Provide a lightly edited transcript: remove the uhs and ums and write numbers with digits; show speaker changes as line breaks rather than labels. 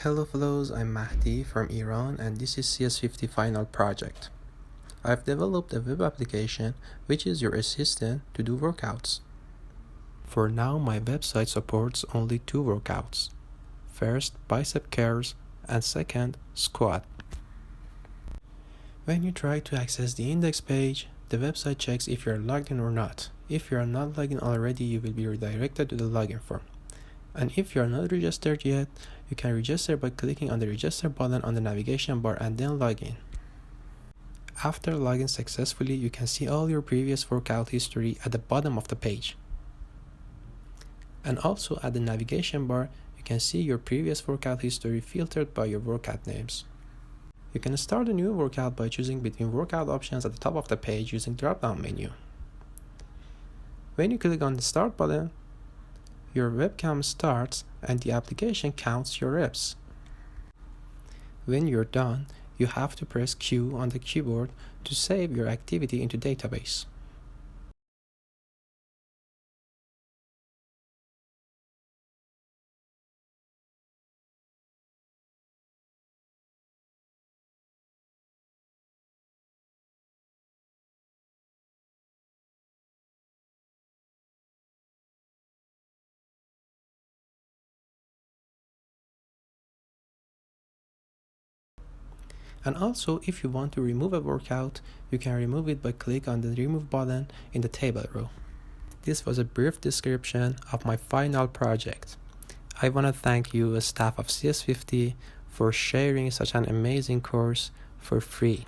Hello fellows, I'm Mahdi from Iran and this is Cs50 Final project. I've developed a web application which is your assistant to do workouts. For now, my website supports only 2 workouts. First, bicep curls and second, squat. When you try to access the index page, the website checks if you're logged in or not. If you are not logged in already, you will be redirected to the login form. And if you are not registered yet, you can register by clicking on the register button on the navigation bar and then log in. After logging successfully, you can see all your previous workout history at the bottom of the page. And also at the navigation bar, you can see your previous workout history filtered by your workout names. You can start a new workout by choosing between workout options at the top of the page using the drop-down menu. When you click on the start button, your webcam starts and the application counts your reps. When you're done, you have to press Q on the keyboard to save your activity into database. And also, if you want to remove a workout, you can remove it by clicking on the remove button in the table row. This was a brief description of my final project. I want to thank you, staff of CS50, for sharing such an amazing course for free.